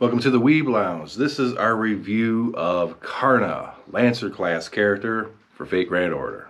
Welcome to the Weeb Lounge. This is our review of Karna, Lancer class character for Fate Grand Order.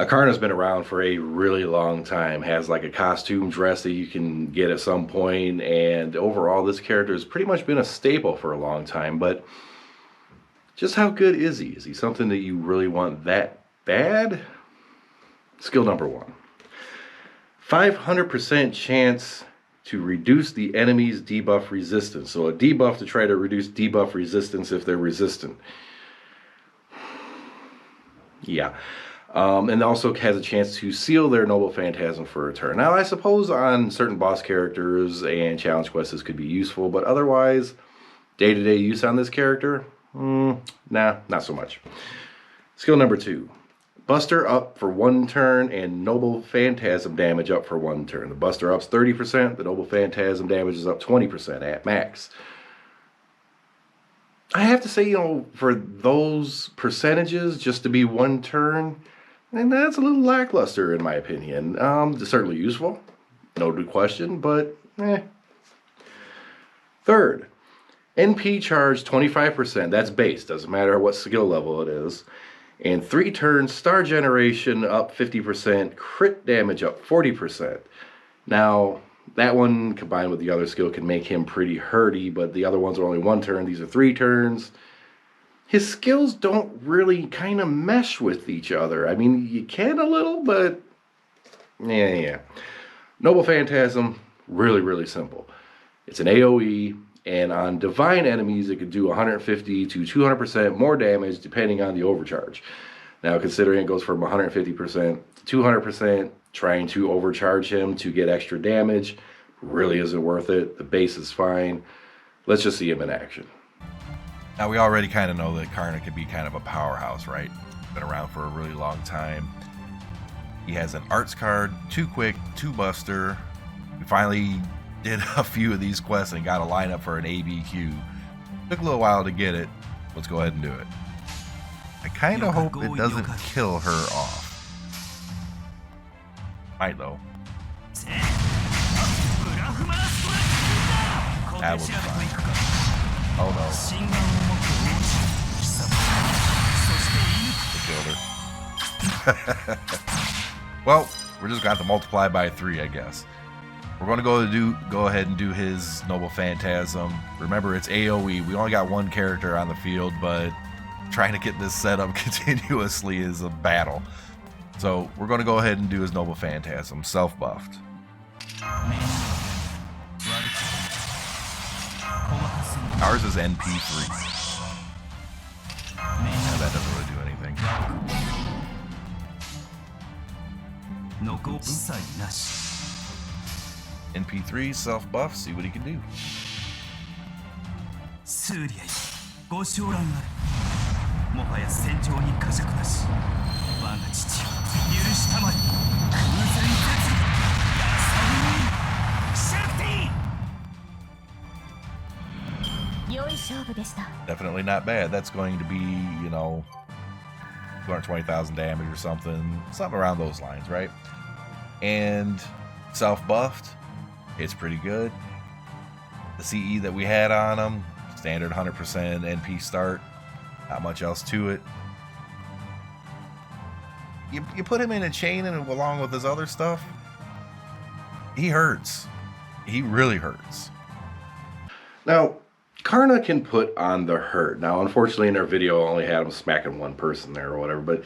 Karna's been around for a really long time, has like a costume dress that you can get at some point, and overall this character has pretty much been a staple for a long time, but just how good is he? Is he something that you really want that bad? Skill number 1. 500% chance to reduce the enemy's debuff resistance. So a debuff to try to reduce debuff resistance if they're resistant. Yeah. And also has a chance to seal their Noble Phantasm for a turn. Now, I suppose on certain boss characters and challenge quests this could be useful, but otherwise, day-to-day use on this character, nah, not so much. Skill number 2. Buster up for 1 turn and Noble Phantasm damage up for 1 turn. The Buster up's 30%, the Noble Phantasm damage is up 20% at max. I have to say, for those percentages, just to be 1 turn, and that's a little lackluster in my opinion. It's certainly useful, no question, but Third, NP charge 25%, that's base, doesn't matter what skill level it is. And 3 turns, star generation up 50%, crit damage up 40%. Now, that one combined with the other skill can make him pretty hurty, but the other ones are only 1 turn, these are 3 turns. His skills don't really kind of mesh with each other. I mean, you can a little, but yeah. Noble Phantasm, really simple. It's an AoE, and on divine enemies, it could do 150 to 200% more damage depending on the overcharge. Now, considering it goes from 150% to 200%, trying to overcharge him to get extra damage really isn't worth it. The base is fine. Let's just see him in action. Now, we already kind of know that Karna can be kind of a powerhouse, right? Been around for a really long time. He has an arts card, 2 quick, 2 buster. We finally did a few of these quests and got a lineup for an ABQ. Took a little while to get it. Let's go ahead and do it. I kind of hope it doesn't kill her off. Might though. That was fine. Oh no. It killed her. Well, we're just going to multiply by 3, I guess. We're going to go ahead and do his Noble Phantasm. Remember, it's AoE. We only got 1 character on the field, but trying to get this set up continuously is a battle. So we're going to go ahead and do his Noble Phantasm, self-buffed. Ours is NP3. Yeah, that doesn't really do anything. NP3, self-buff, see what he can do. Definitely not bad. That's going to be, 220,000 damage or something around those lines, right? And self-buffed, it's pretty good. The CE that we had on him, standard 100% NP start, not much else to it. You put him in a chain and along with his other stuff, he hurts. He really hurts. Now, Karna can put on the hurt. Now, unfortunately, in our video, I only had him smacking 1 person there or whatever, but,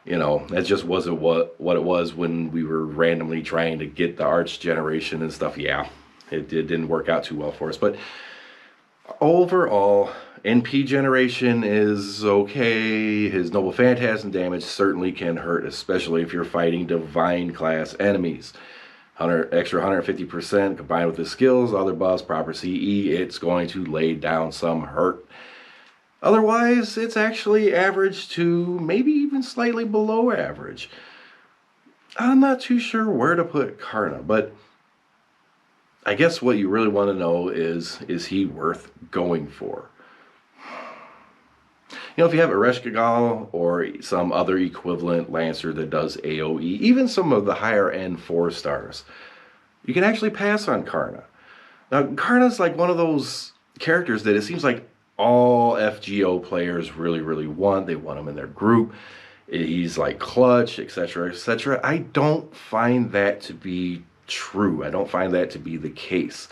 that just wasn't what it was when we were randomly trying to get the arts generation and stuff. Yeah, it didn't work out too well for us, but overall, NP generation is okay. His Noble Phantasm damage certainly can hurt, especially if you're fighting divine class enemies. Extra 150% combined with his skills, other buffs, proper CE, it's going to lay down some hurt. Otherwise, it's actually average to maybe even slightly below average. I'm not too sure where to put Karna, but I guess what you really want to know is he worth going for? You know, if you have Ereshkigal or some other equivalent Lancer that does AoE, even some of the higher end 4-stars, you can actually pass on Karna. Now, Karna's like one of those characters that it seems like all FGO players really, really want. They want him in their group. He's like clutch, etc., etc. I don't find that to be true. I don't find that to be the case.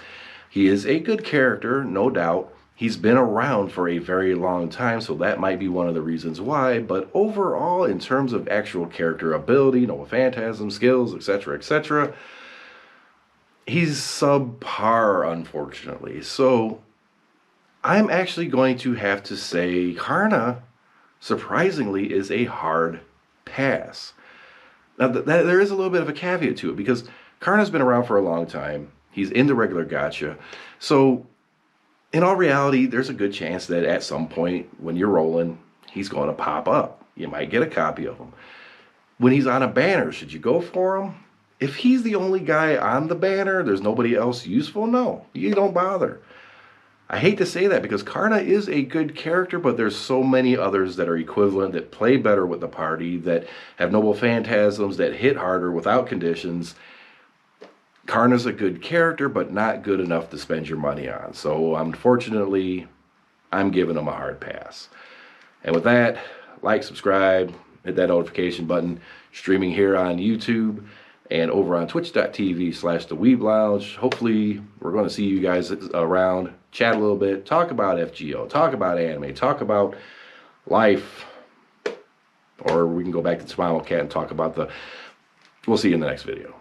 He is a good character, no doubt. He's been around for a very long time, so that might be one of the reasons why. But overall, in terms of actual character ability, no phantasm, skills, etc., etc., he's subpar, unfortunately. So I'm actually going to have to say Karna, surprisingly, is a hard pass. Now, there is a little bit of a caveat to it, because Karna's been around for a long time. He's in the regular gacha. So in all reality, there's a good chance that at some point when you're rolling, he's going to pop up. You might get a copy of him. When he's on a banner, should you go for him? If he's the only guy on the banner, there's nobody else useful, no, you don't bother. I hate to say that because Karna is a good character, but there's so many others that are equivalent, that play better with the party, that have noble phantasms, that hit harder without conditions. Karna's a good character, but not good enough to spend your money on. So unfortunately, I'm giving him a hard pass. And with that, like, subscribe, hit that notification button. Streaming here on YouTube and over on twitch.tv/the Weeb Lounge. Hopefully, we're going to see you guys around, chat a little bit, talk about FGO, talk about anime, talk about life. Or we can go back to Smile Cat and talk about the... We'll see you in the next video.